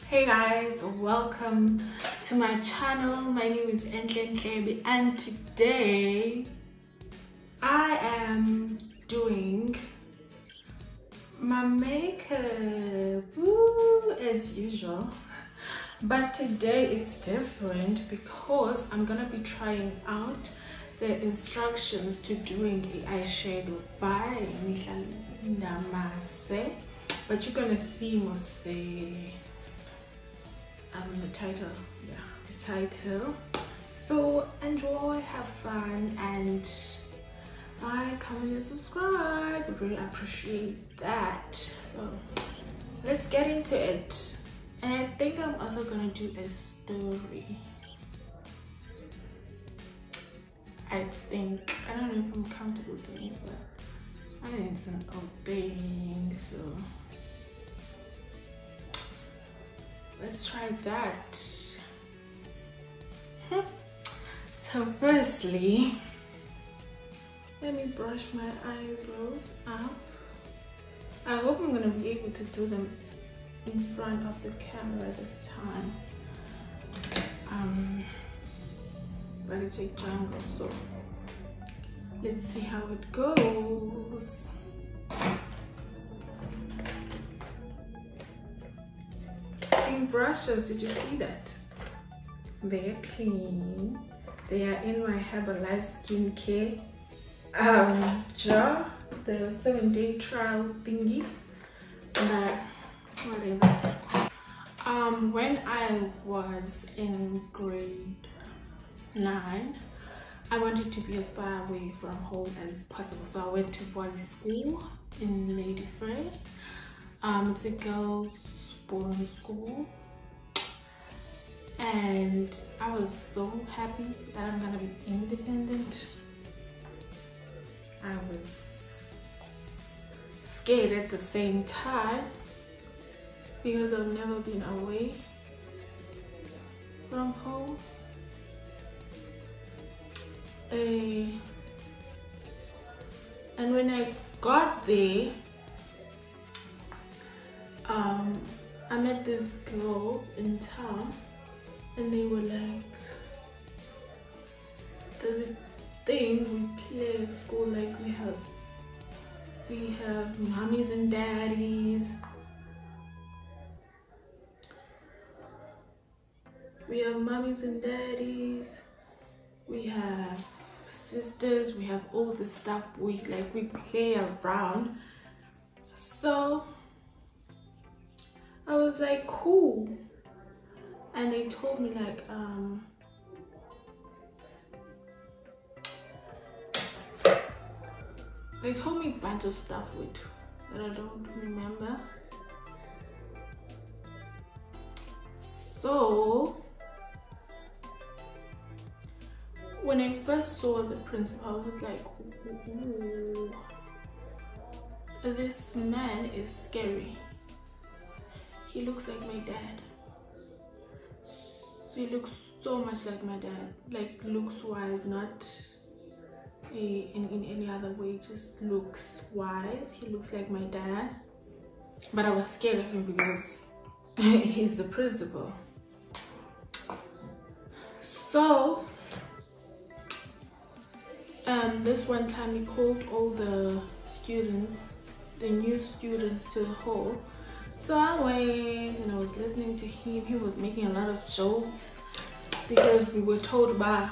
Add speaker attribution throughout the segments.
Speaker 1: Hey guys, welcome to my channel. My name is MihlaliN and today I am doing my makeup as usual, but today it's different because I'm gonna be trying out the instructions to doing an eyeshadow by MihlaliN, but you're gonna see mostly the title, the title. So enjoy, have fun, and like, comment, and subscribe. I really appreciate that. So let's get into it. And I think I'm also gonna do a story. I don't know if I'm comfortable doing it, but I think it's an opening, so let's try that. So firstly, let me brush my eyebrows up. I hope I'm gonna be able to do them in front of the camera this time. But it's a jungle, so let's see how it goes. Clean brushes, did you see that? They are clean. They are in my Herbalife skincare jar, the 7-day trial thingy. But whatever. When I was in grade 9, I wanted to be as far away from home as possible, so I went to boarding school in Lady Frey. It's a girls' boarding school, and I was so happy that I'm gonna be independent. I was scared at the same time because I've never been away from home. And when I got there, I met these girls in town, and they were like, there's a thing we play at school, like we have mommies and daddies. We have mommies and daddies. We have sisters. We have all the stuff we play around. So I was like, cool. And they told me like, they told me a bunch of stuff that I don't remember. So when I first saw the principal, I was like, ooh, this man is scary. He looks like my dad. He looks so much like my dad, like looks wise, not in any other way, just looks wise. He looks like my dad, but I was scared of him because he's the principal. So this one time he called all the students, the new students, to the hall. So I went and I was listening to him. He was making a lot of jokes because we were told by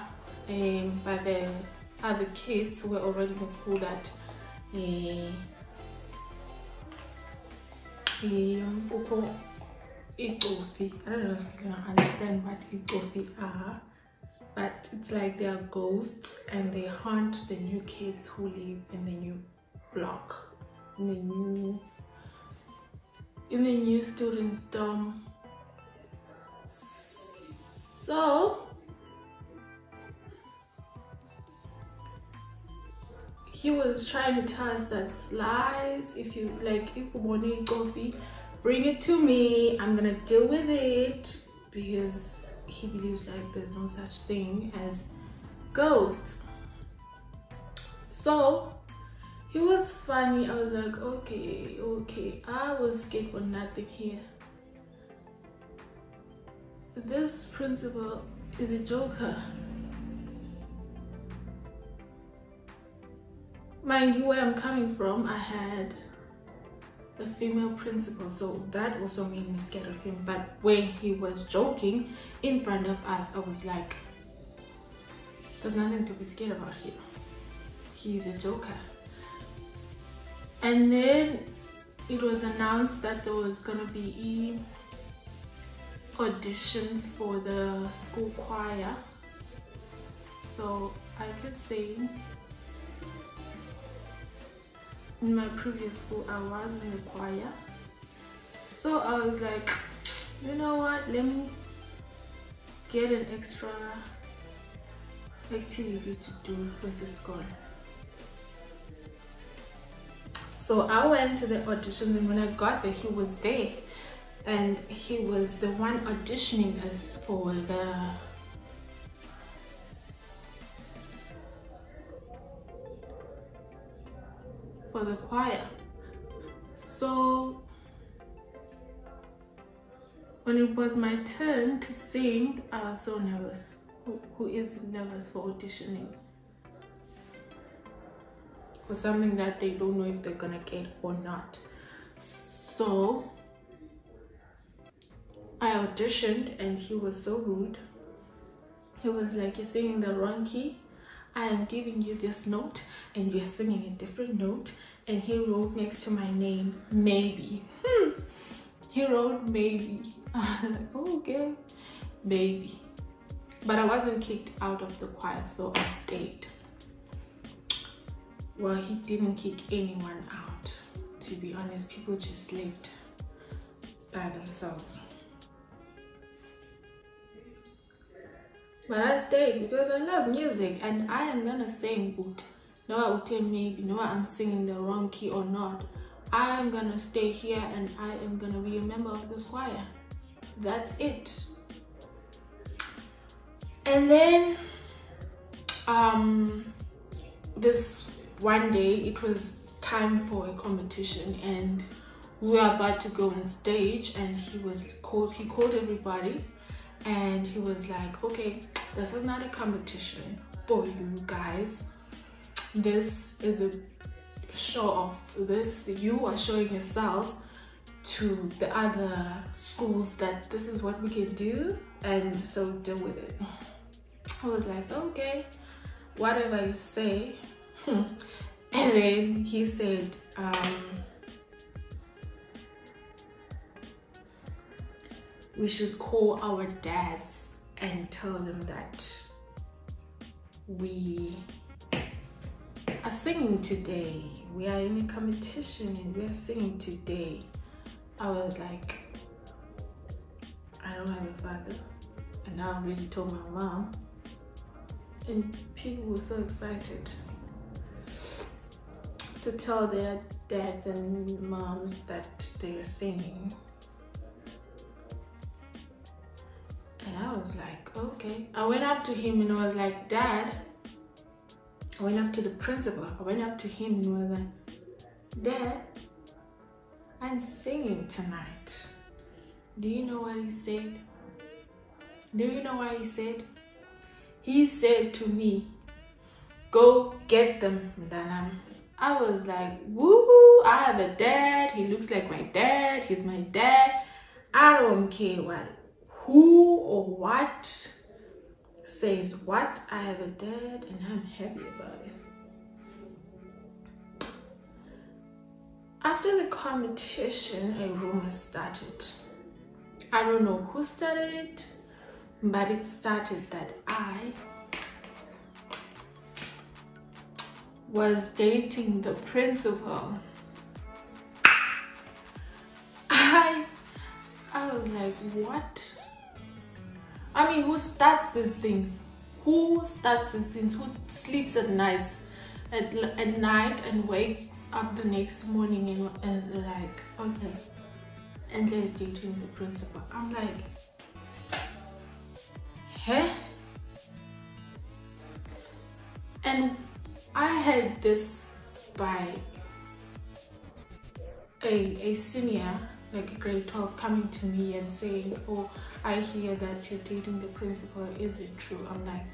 Speaker 1: the other kids who were already in school that I don't know if you can understand what itofi are, but it's like they are ghosts and they haunt the new kids who live in the new block, in the new students' dorm. So he was trying to tell us that lies. If you want coffee, bring it to me. I'm gonna deal with it, because he believes like there's no such thing as ghosts. So It was funny. I was like, okay. I was scared for nothing here. this principal is a joker. Mind you, where I'm coming from, I had a female principal, so that also made me scared of him. But when he was joking in front of us, I was like, there's nothing to be scared about here. He's a joker. And then it was announced that there was gonna be auditions for the school choir. So I could sing. In my previous school, I was in the choir. So I was like, you know what, let me get an extra activity to do with the school. So I went to the auditions, and when I got there, he was there. And he was the one auditioning us for the choir. So when it was my turn to sing, I was so nervous. Who is nervous for auditioning for something that they don't know if they're gonna get or not? So I auditioned, and he was so rude. He was like, you're singing the wrong key. I am giving you this note and you're singing a different note. And he wrote next to my name, maybe. He wrote maybe. I was like, okay, maybe. But I wasn't kicked out of the choir, so I stayed. Well, he didn't kick anyone out. To be honest, people just left by themselves. But I stayed because I love music, and I am gonna sing. But no, I would tell maybe no, I'm singing the wrong key or not. I am gonna stay here, and I am gonna be a member of this choir. That's it. And then this one day, it was time for a competition, and we were about to go on stage, and he called everybody. And he was like, okay, this is not a competition for you guys. This is a show off. You are showing yourselves to the other schools that this is what we can do, and so deal with it. I was like, okay, whatever you say. And then he said, we should call our dads and tell them that we are singing today. We are in a competition and we are singing today. I was like, I don't have a father. And I already told my mom. And people were so excited to tell their dads and moms that they were singing. And I was like, okay. I went up to him and I was like, Dad. I went up to the principal. I went up to him and was like, Dad, I'm singing tonight. Do you know what he said? Do you know what he said? He said to me, go get them, Mdanam. I was like, woo, I have a dad. He looks like my dad. He's my dad. I don't care who or what says what. I have a dad and I'm happy about it. After the competition, a rumor started. I don't know who started it, but it started that I was dating the principal. I was like, what? I mean, who starts these things? Who starts these things? Who sleeps at night and wakes up the next morning and is like, okay, and is dating the principal? I'm like, huh? And I had this by a senior like grade 12, coming to me and saying, oh, I hear that you're dating the principal, is it true? I'm like,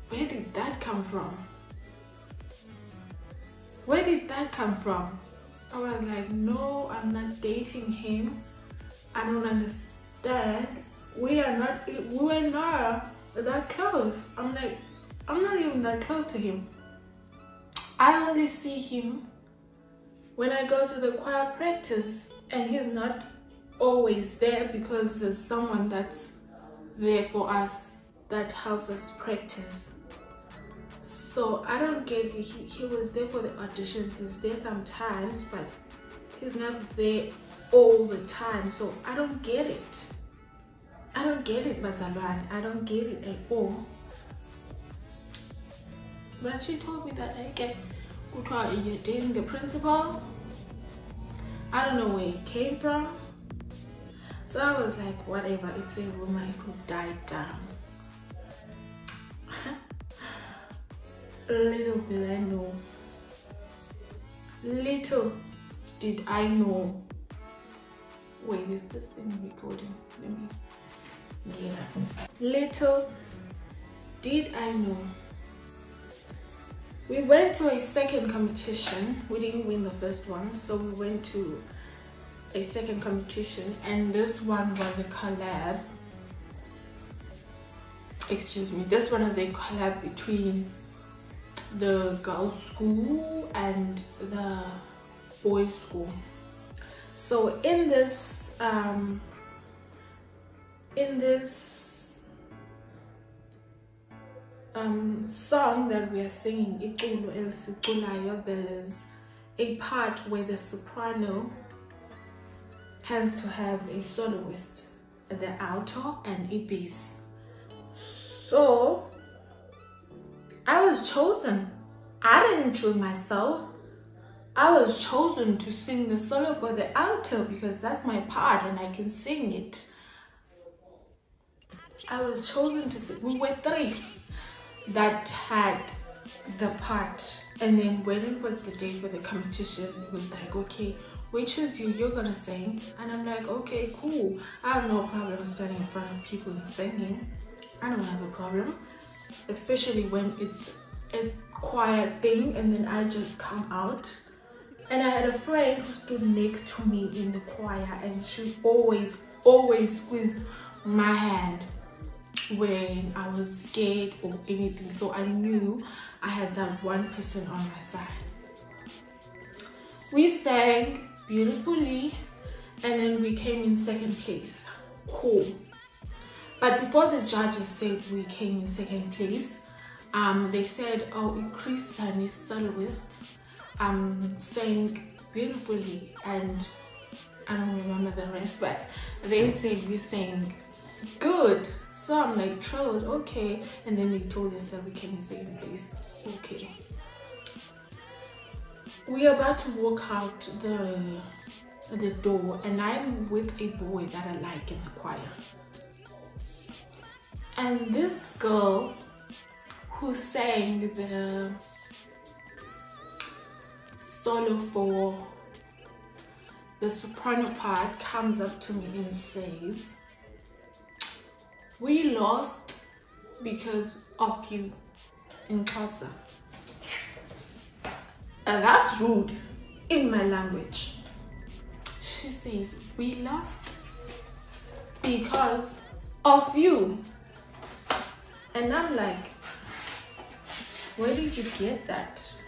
Speaker 1: where did that come from? Where did that come from? I was like, no, I'm not dating him. I don't understand. We were not that close. I'm like, I'm not even that close to him. I only see him when I go to the choir practice, and he's not always there because there's someone that's there for us that helps us practice. So I don't get it. He was there for the auditions. He's there sometimes, but he's not there all the time. So I don't get it. I don't get it, Bazalwane. I don't get it at all. But she told me that, okay, you're dating the principal. I don't know where it came from. So I was like, whatever, it's a woman who died down. Little did I know. Little did I know. Wait, is this thing recording? Let me get it. Little did I know. We went to a second competition. We didn't win the first one, so we went to a second competition, and this one was a collab. Excuse me, this one is a collab between the girls' school and the boys' school. So in this song that we are singing, there's a part where the soprano has to have a soloist, the alto and a bass. So I was chosen. I didn't choose myself. I was chosen to sing the solo for the alto because that's my part and I can sing it. I was chosen to sing. We were 3 that had the part, and then when it was the day for the competition, it was like, okay, we choose you, you're gonna sing. And I'm like, okay, cool. I have no problem standing in front of people and singing. I don't have a problem, especially when it's a choir thing and then I just come out. And I had a friend who stood next to me in the choir, and she always squeezed my hand when I was scared or anything. So I knew I had that one person on my side. We sang beautifully, and then we came in second place. Cool. But before the judges said we came in second place, they said, oh, Crease and his soloist sang beautifully, and I don't remember the rest, but they said we sang good. So I'm like, thrilled, okay. And then they told us that we came in second place. Okay. We're about to walk out the door, and I'm with a boy that I like in the choir. And this girl who sang the solo for the soprano part comes up to me and says, we lost because of you in Xhosa. And that's rude in my language. She says, we lost because of you. And I'm like, where did you get that?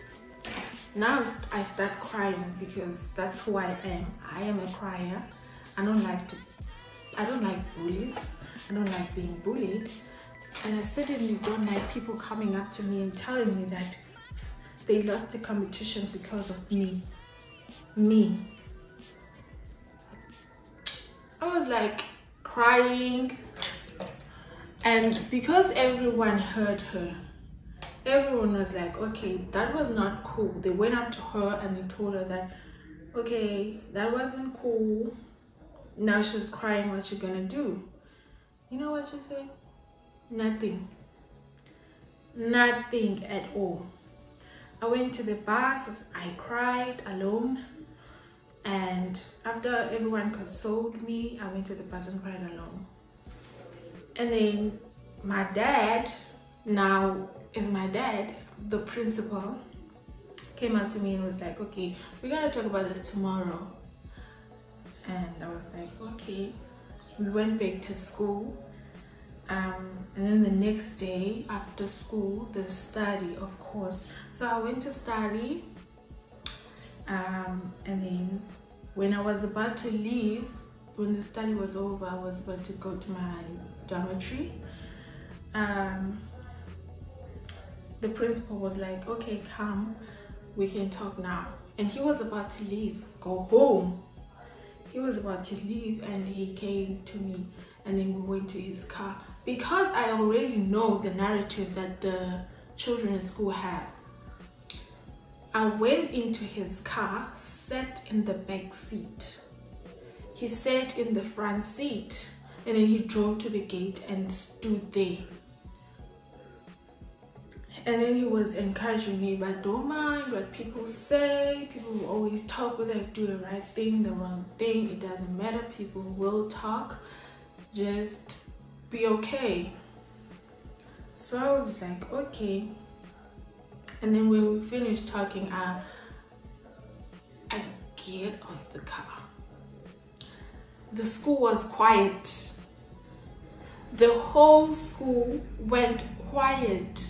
Speaker 1: Now I start crying because that's who I am. I am a crier. I don't like bullies. I don't like being bullied. And I certainly don't like people coming up to me and telling me that they lost the competition because of me. I was like crying, and because everyone heard her, everyone was like, okay, that was not cool. They went up to her and they told her that, okay, that wasn't cool. Now she's crying, what you gonna do? You know what she said? Nothing. Nothing at all. I went to the bus, I cried alone. And after everyone consoled me, I went to the bus and cried alone. And then my dad, now is my dad, the principal, came up to me and was like, okay, we're gonna talk about this tomorrow. And I was like, okay. We went back to school. And then the next day after school, the study, of course. So I went to study. And then when I was about to leave, when the study was over, I was about to go to my dormitory. The principal was like, okay, come, we can talk now. And he was about to leave, go home. He was about to leave and he came to me, and then we went to his car. Because I already know the narrative that the children in school have, I went into his car, sat in the back seat. He sat in the front seat, and then he drove to the gate and stood there. And then he was encouraging me, but don't mind what people say. People will always talk whether you do the right thing, the wrong thing. It doesn't matter. People will talk. Just be okay. So I was like, okay. And then when we finished talking, I get off the car. The school was quiet. The whole school went quiet.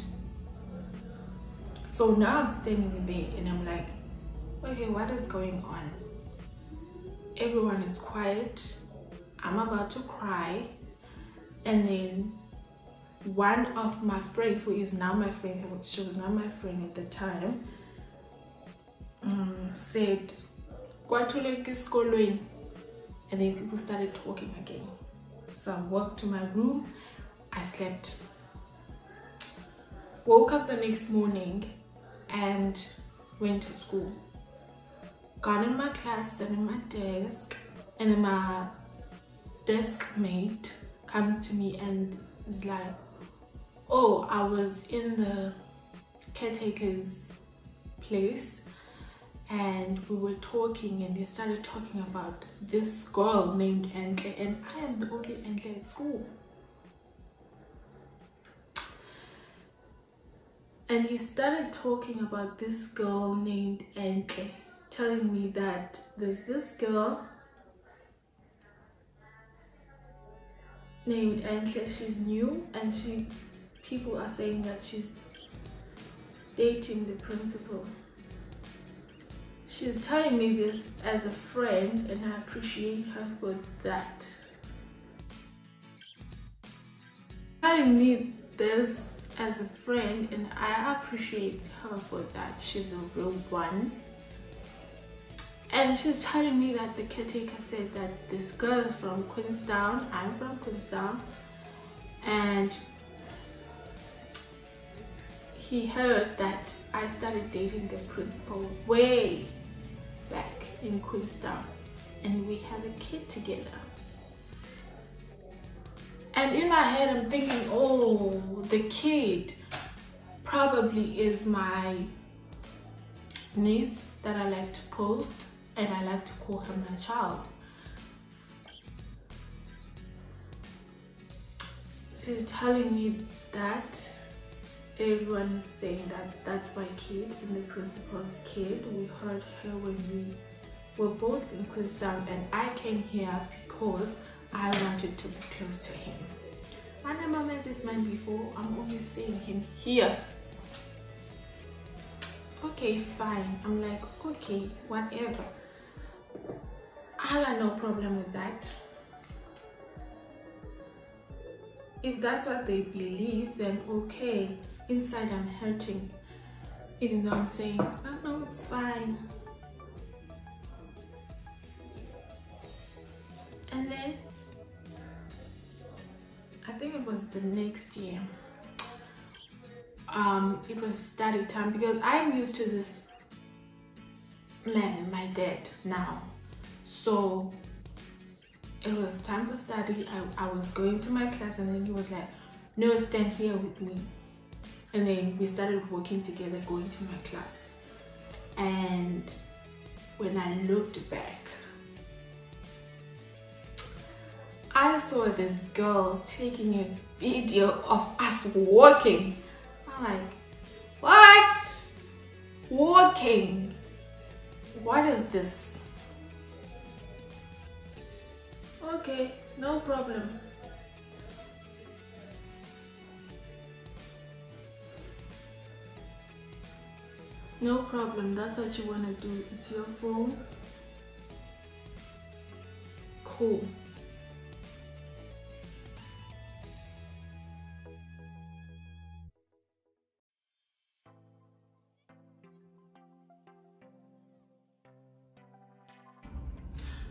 Speaker 1: So now I'm standing there and I'm like, okay, what is going on? Everyone is quiet. I'm about to cry. And then one of my friends, who is now my friend, she was not my friend at the time, said, "Kwatuleke esikolweni." And then people started talking again. So I walked to my room, I slept. Woke up the next morning and went to school. Got in my class, sat in my desk, and then my desk mate comes to me and is like, oh, I was in the caretaker's place and we were talking, and they started talking about this girl named Entle, and I am the only Entle at school. And he started talking about this girl named Entle, telling me that there's this girl named Entle, she's new, and people are saying that she's dating the principal. She's telling me this as a friend, and I appreciate her for that. Telling me this as a friend, and I appreciate her for that. She's a real one. And she's telling me that the caretaker said that this girl is from Queenstown. I'm from Queenstown. And he heard that I started dating the principal way back in Queenstown. And we had a kid together. And in my head, I'm thinking, oh, the kid probably is my niece that I like to post, and I like to call her my child. She's telling me that everyone is saying that that's my kid and the principal's kid. We heard her when we were both in Queenstown, and I came here because I wanted to be close to him. I never met this man before. I'm only seeing him here. Okay, fine. I'm like, okay, whatever. I got no problem with that. If that's what they believe, then okay. Inside I'm hurting, even though I'm saying, oh no, it's fine. And then I think it was the next year, it was study time, because I'm used to this man, my dad, now. So it was time for study. I was going to my class, and then he was like, no, stand here with me. And then we started working together, going to my class. And when I looked back, I saw these girls taking a video of us walking. I'm like, what? Walking? What is this? Okay, no problem. No problem, that's what you want to do. It's your phone. Cool.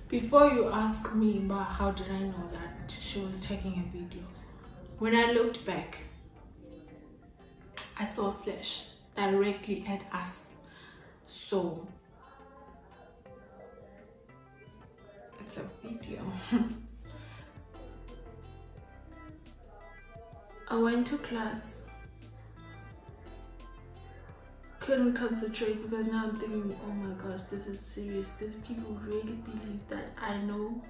Speaker 1: Before you ask me about how did I know that she was taking a video, when I looked back, I saw a flash directly at us. So it's a video. I went to class, couldn't concentrate because now I'm thinking, oh my gosh, this is serious. These people really believe that I know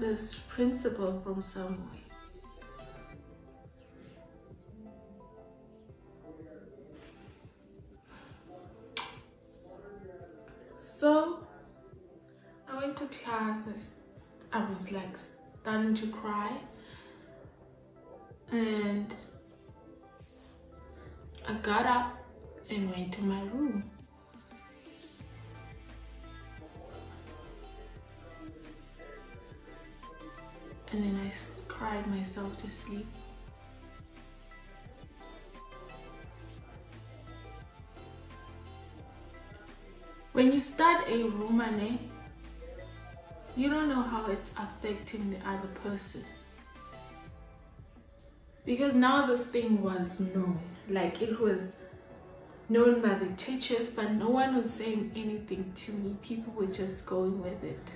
Speaker 1: this principal from somewhere. So I went to class. I was like starting to cry, and I got up and went to my room. And then I cried myself to sleep. When you start a romance, you don't know how it's affecting the other person. Because now this thing was known, like it was known by the teachers, but no one was saying anything to me. People were just going with it.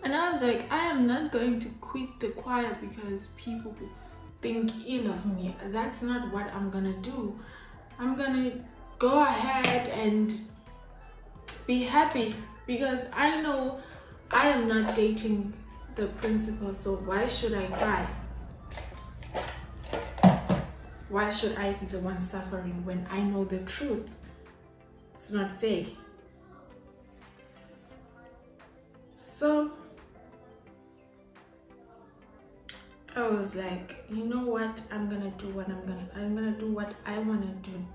Speaker 1: And I was like, I am not going to quit the choir because people think ill of me. That's not what I'm gonna do. I'm gonna go ahead and be happy because I know I am not dating the principal, so why should I cry? Why should I be the one suffering when I know the truth? It's not fair. So I was like, you know what? I'm gonna do what I'm gonna do what I wanna do.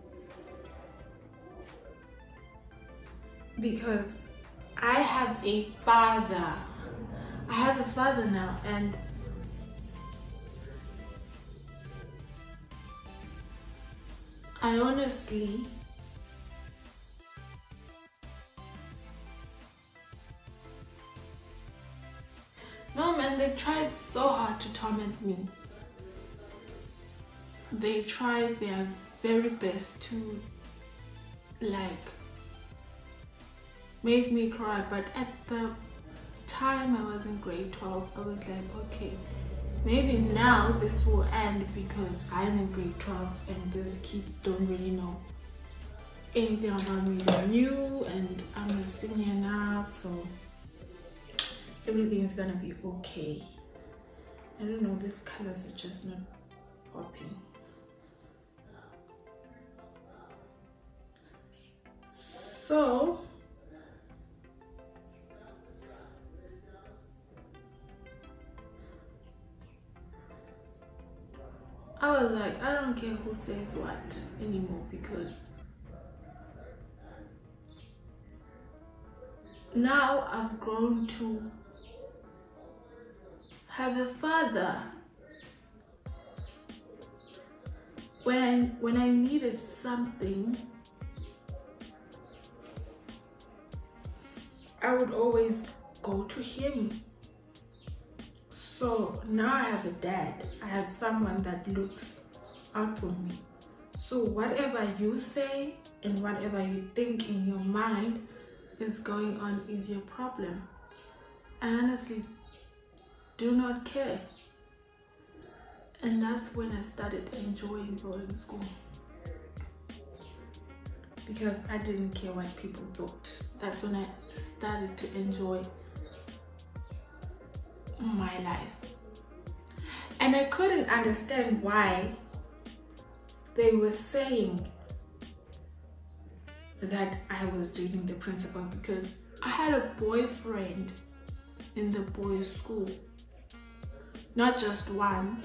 Speaker 1: Because I have a father. I have a father now, and I honestly no man, they tried so hard to torment me. They tried their very best to like make me cry, but at the time I was in grade 12, I was like, okay, maybe now this will end because I'm in grade 12 and these kids don't really know anything about me. They're new and I'm a senior now, so everything is gonna be okay. I don't know, these colors are just not popping. So I was like, I don't care who says what anymore, because now I've grown to have a father. When I needed something, I would always go to him. So now I have a dad. I have someone that looks out for me. So whatever you say and whatever you think in your mind is going on is your problem. I honestly do not care. And that's when I started enjoying boarding school. Because I didn't care what people thought. That's when I started to enjoy my life. And I couldn't understand why they were saying that I was dating the principal, because I had a boyfriend in the boys' school. Not just one,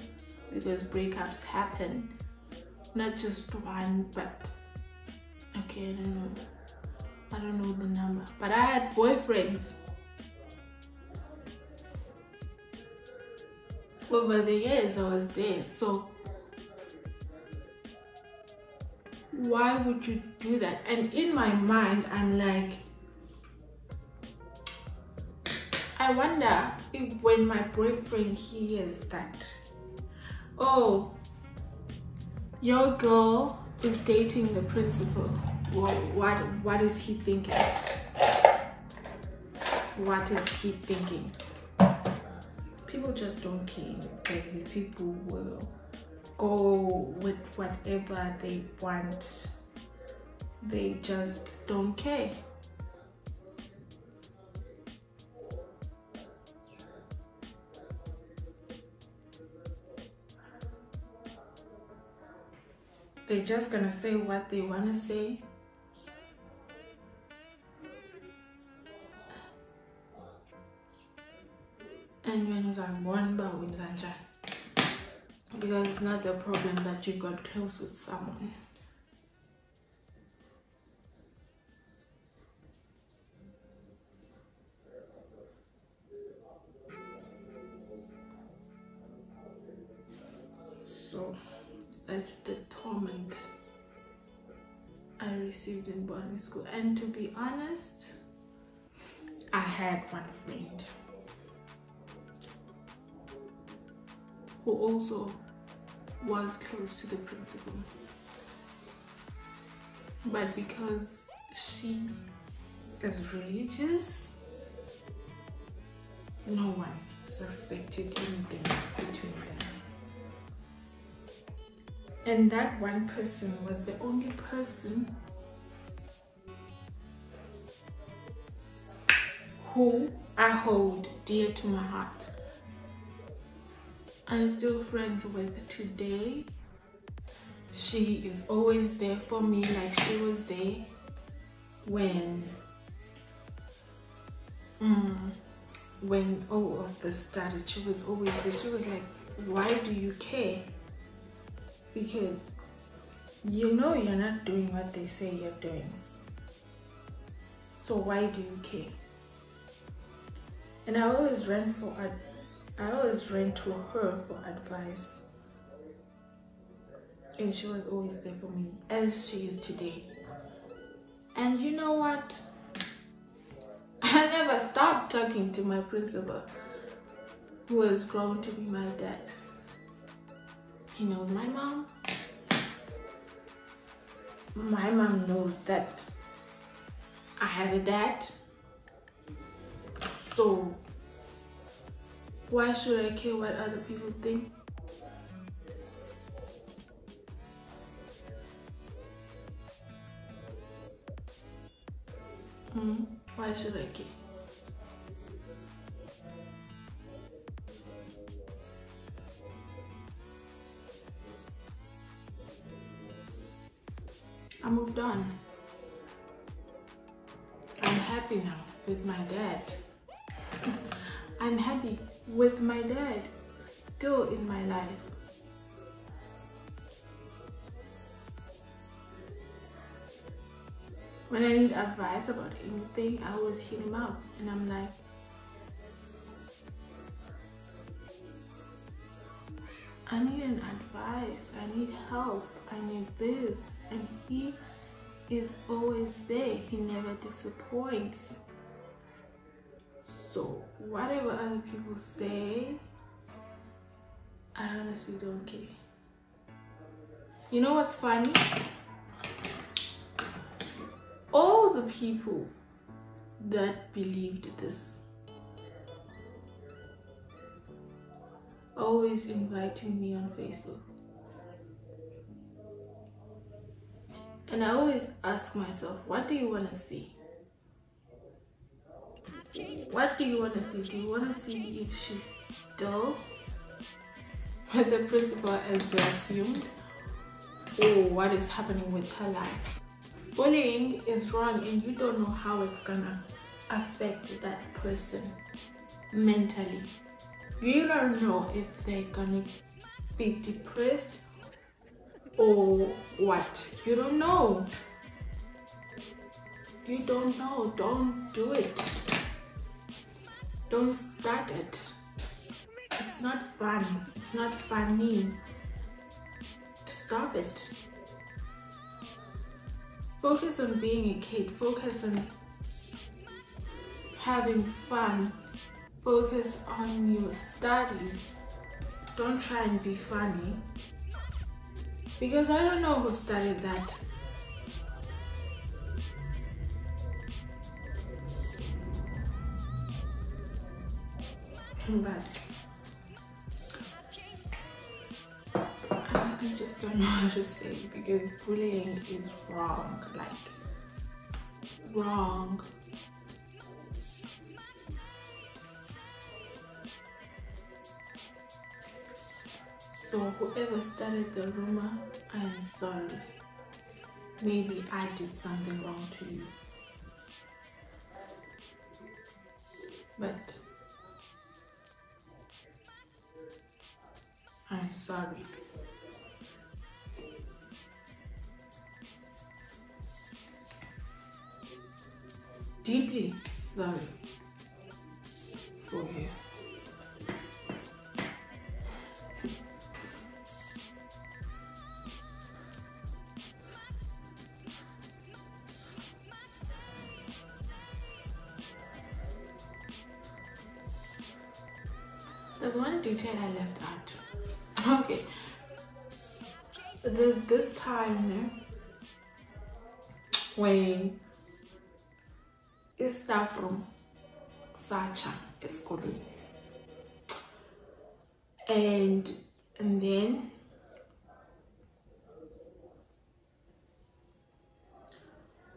Speaker 1: because breakups happen. Not just one, but okay, I don't know the number. But I had boyfriends over the years I was there. So why would you do that? And in my mind, I'm like, I wonder if when my boyfriend hears that, oh, your girl is dating the principal, what is he thinking? What is he thinking? People just don't care. People will go with whatever they want. They just don't care. They're just gonna say what they wanna say. And when I was born, because it's not the problem that you got close with someone. So that's the torment I received in boarding school. And to be honest, I had one friend who also was close to the principal, but because she is religious, no one suspected anything between them. And that one person was the only person who I hold dear to my heart. I'm still friends with today. She is always there for me, like she was there when all of this started. She was always there. She was like, why do you care? Because you know you're not doing what they say you're doing. So why do you care? And I always ran to her for advice. And she was always there for me, as she is today. And you know what? I never stopped talking to my principal, who has grown to be my dad. He knows my mom. My mom knows that I have a dad. So why should I care what other people think? Why should I care? I moved on. I'm happy now with my dad. I'm happy with my dad still in my life. When I need advice about anything, I always hit him up and I'm like, I need an advice, I need help, I need this. And he is always there. He never disappoints. So whatever other people say, I honestly don't care. You know what's funny? All the people that believed this always inviting me on Facebook. And I always ask myself, what do you want to see? What do you want to see? Do you want to see if she's still with the principal as you assumed? Or what is happening with her life? Bullying is wrong and you don't know how it's gonna affect that person mentally. You don't know if they're gonna be depressed or what. You don't know. You don't know. Don't do it. Don't start it. It's not fun. It's not funny. Stop it. Focus on being a kid. Focus on having fun. Focus on your studies. Don't try and be funny. Because I don't know who started that. But I just don't know how to say it, because bullying is wrong, like wrong. So whoever started the rumor, I am sorry. Maybe I did something wrong to you. But I'm sorry. Deeply sorry for you. There's one detail I left out. Okay. There's this time when staff from Sacha eskolweni, and then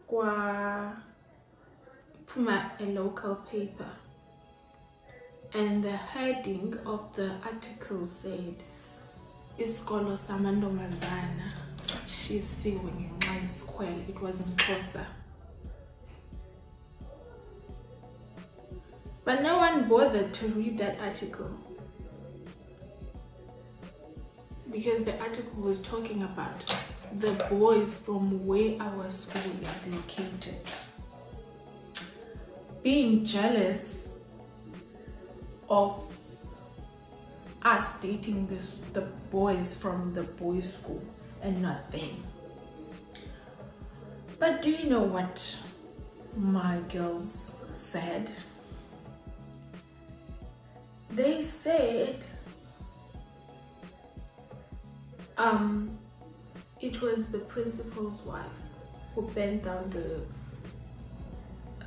Speaker 1: kwa puma a local paper, and the heading of the article said isikolo samantombazana sishisiwe ngenxa yesikhwele. It was in Xhosa. But no one bothered to read that article, because the article was talking about the boys from where our school is located being jealous of us dating the boys from the boys' school and not them. But do you know what my girls said? They said it was the principal's wife who bent down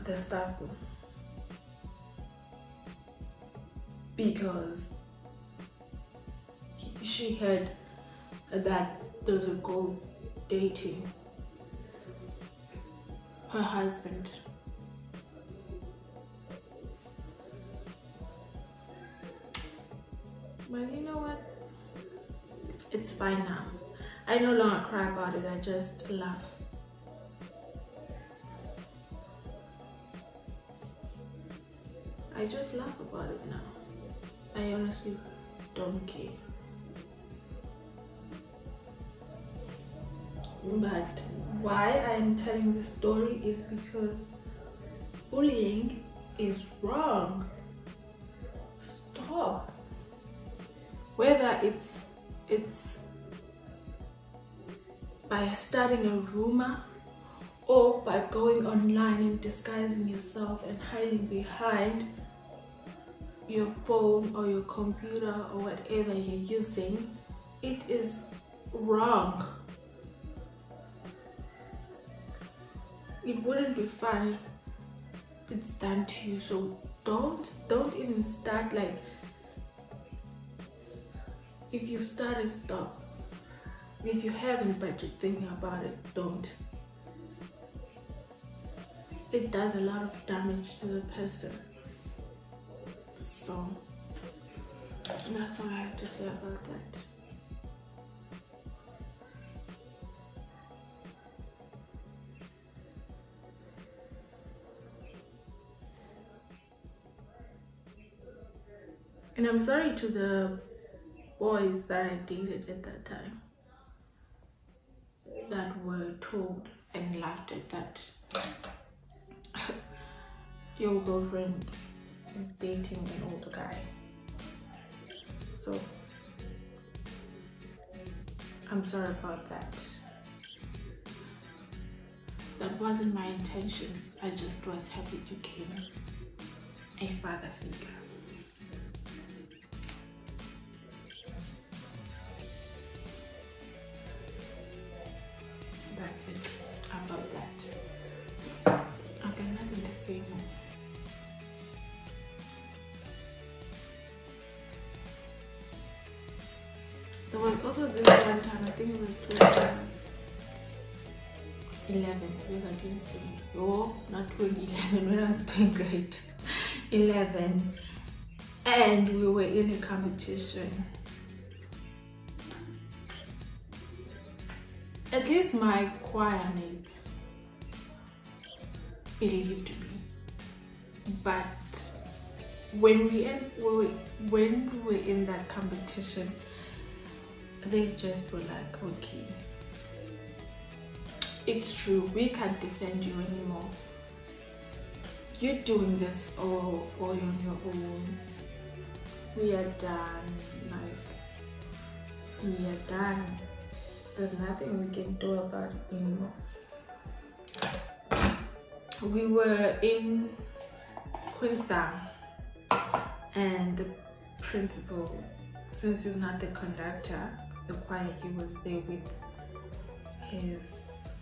Speaker 1: the staff room because she heard that there's a girl dating her husband. But you know what? It's fine now. I no longer cry about it, I just laugh. I just laugh about it now. I honestly don't care. But why I'm telling this story is because bullying is wrong. Stop. Whether it's by starting a rumor or by going online and disguising yourself and hiding behind your phone or your computer or whatever you're using, it is wrong. It wouldn't be fun if it's done to you, so don't even start like If you've started, stop. If you haven't but you're thinking about it, don't. It does a lot of damage to the person. So that's all I have to say about that. And I'm sorry to the boys that I dated at that time that were told and laughed at that your girlfriend is dating an older guy. So I'm sorry about that. That wasn't my intentions. I just was happy to gain a father figure. That's it about that. I've got nothing to say more. There was also this one time, I think it was 2011, because I didn't see. Oh, not 2011, when I was doing grade 11. And we were in a competition. At least my choir mates believed me. But when we were in that competition, they just were like, okay, it's true, we can't defend you anymore. You're doing this all on your own. We are done. Like, we are done. There's nothing we can do about it anymore. We were in Queenstown, and the principal, since he's not the conductor of the choir, he was there with his,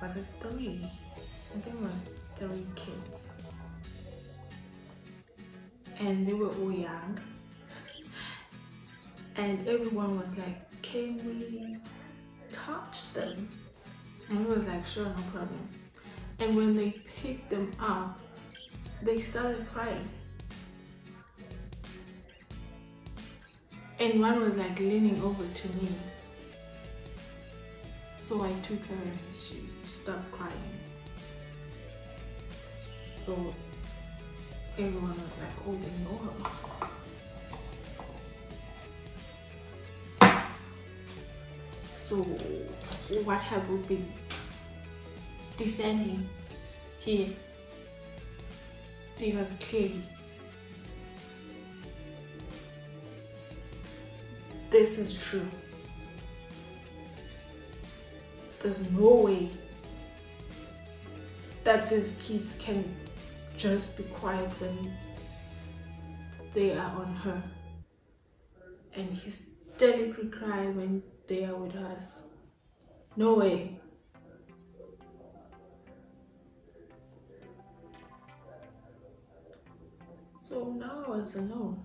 Speaker 1: was it 3? I think it was 3 kids. And they were all young. And everyone was like, can we touch them? And he was like, sure, no problem. And when they picked them up, they started crying. And one was like leaning over to me. So I took her and she stopped crying. So everyone was like, oh, they know her. So what have we been defending here? Because clearly this is true. There's no way that these kids can just be quiet when they are on her and hysterically cry when they are with us. No way. So now I was alone.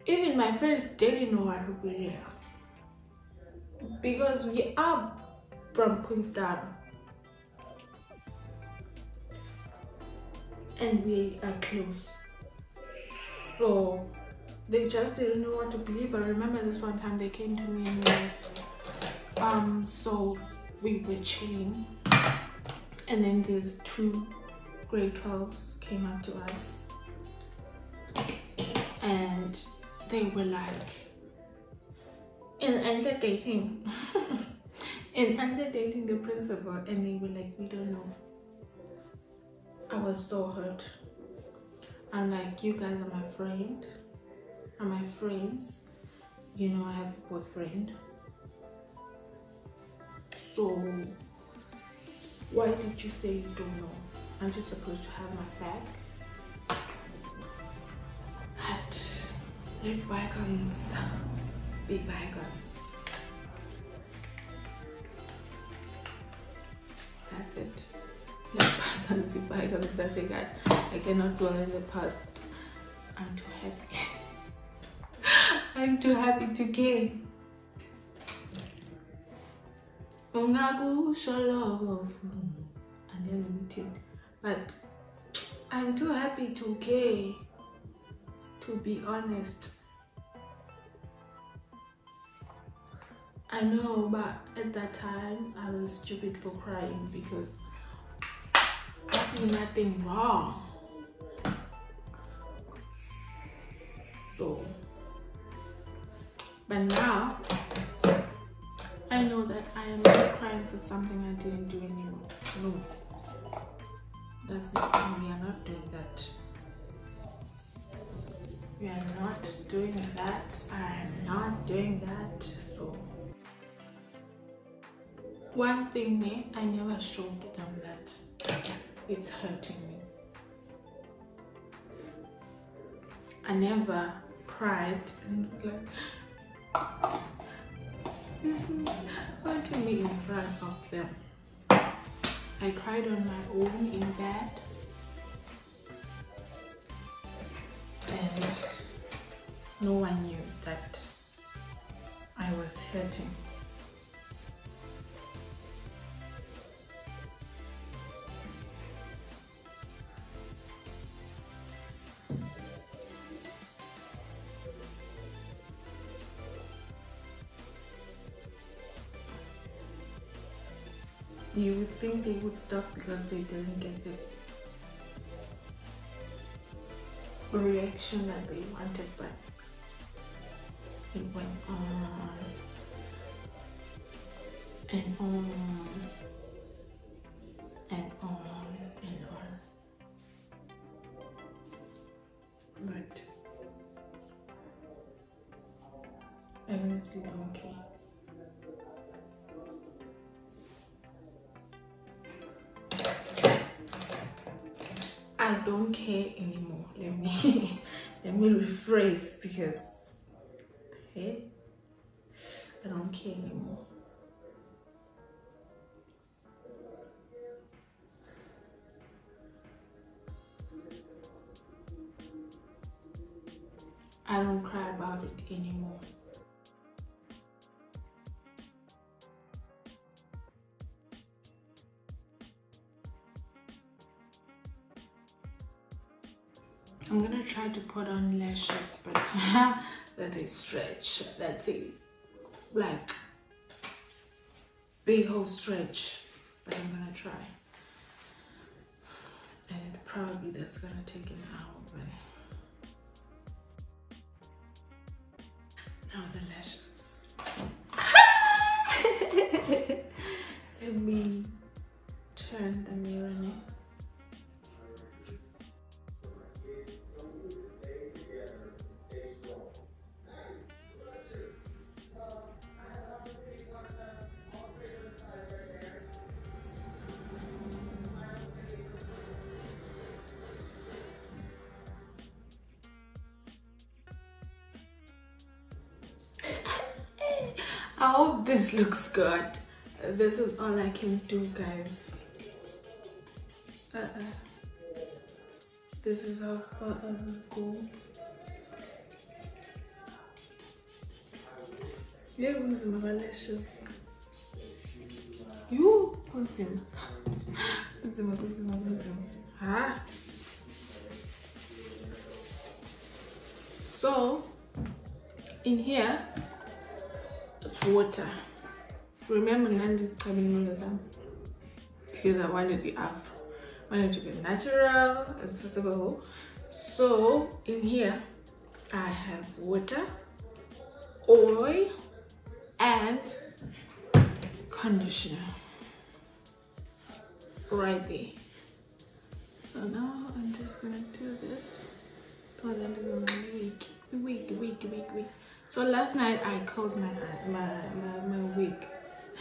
Speaker 1: Even my friends didn't know what to believe, because we are from Queenstown and we are close. So they just didn't know what to believe. I remember this one time they came to me and so we were chilling, and then these 2 grade 12s came up to us and they were like, and they're dating and they're dating the principal, and they were like, we don't know. I was so hurt. I'm like, you guys are my friend, are my friends, you know I have a boyfriend, so why did you say you don't know? Aren't you supposed to have my back? But let bygones be bygones. That's it. Let bygones be bygones. That's it, guys. I cannot dwell in the past. I'm too happy. I'm too happy to care. And then let me think. But I'm too happy to care, to be honest. I know, but at that time I was stupid for crying because I did nothing wrong. So, but now I know that I am not crying for something I didn't do anymore. No, that's not. We are not doing that. We are not doing that. I am not doing that. So, one thing, I never showed them that it's hurting me. I never cried and like hurting me in front of them. I cried on my own in bed, and no one knew that I was hurting. You would think they would stop because they didn't get the reaction that they wanted, but it went on and on and on and on. But I honestly don't care. I don't care anymore. Let me rephrase, because hey, I don't care anymore. I don't cry about it anymore. I'm gonna try to put on lashes, but that's a stretch. That's a like big whole stretch, but I'm gonna try. And probably that's gonna take an hour, but now the lashes. Let me turn the mirror now. I hope this looks good. This is all I can do, guys. This is how far I will go. Yeah, who's my lashes? You, what's him? Ah. So, in here, it's water. Remember, Nandi's coming because I wanted it up. I wanted to be natural as possible. So, in here, I have water, oil, and conditioner right there. So now I'm just gonna do this. So then we're gonna week. So last night I curled my wig.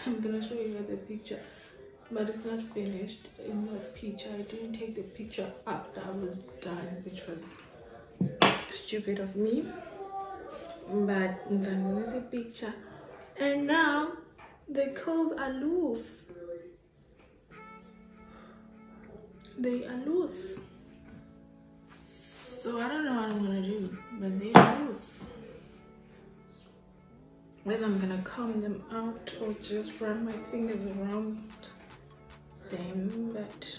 Speaker 1: I'm gonna show you the picture, but it's not finished in the picture. I didn't take the picture after I was done, which was stupid of me. But I'm gonna see picture, and now the curls are loose. They are loose. So I don't know what I'm gonna do, but they're loose. Whether I'm gonna comb them out or just run my fingers around them, but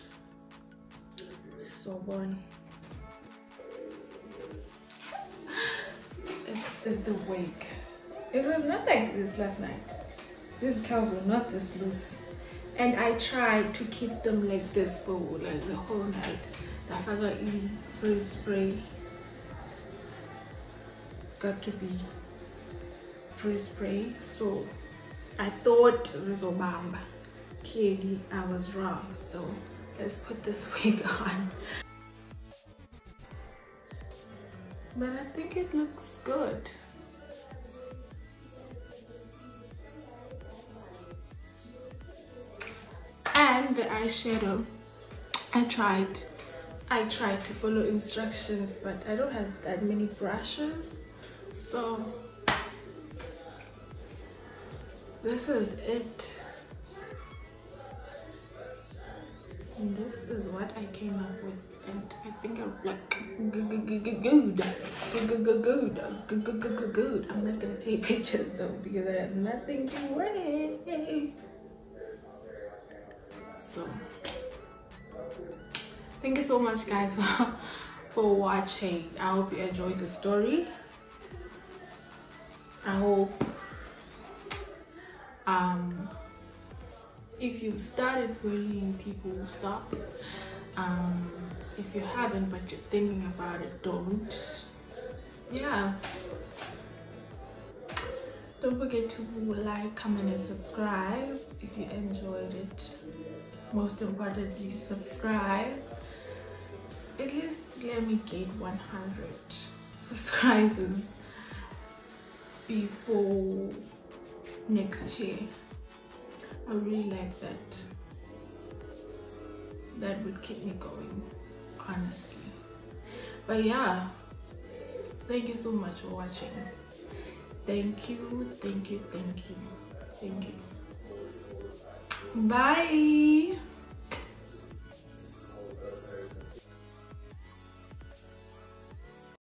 Speaker 1: so one. This is the wig. It was not like this last night. These curls were not this loose, and I tried to keep them like this for like the whole night. The faga in freeze spray got to be freeze spray, so I thought this was bamba. Clearly I was wrong, so let's put this wig on. But I think it looks good. And the eyeshadow, I tried to follow instructions, but I don't have that many brushes, so this is it. And this is what I came up with, and I think I'm like good. I'm not gonna take pictures though because I have nothing to wear. So thank you so much guys for watching. I hope you enjoyed the story. I hope if you started bullying people, stop. If you haven't but you're thinking about it, don't. Yeah, don't forget to like, comment and subscribe if you enjoyed it. Most importantly, subscribe. At least let me get 100 subscribers before next year. I really like that. That would keep me going, honestly. But yeah, thank you so much for watching. Thank you, thank you, thank you, thank you. Bye.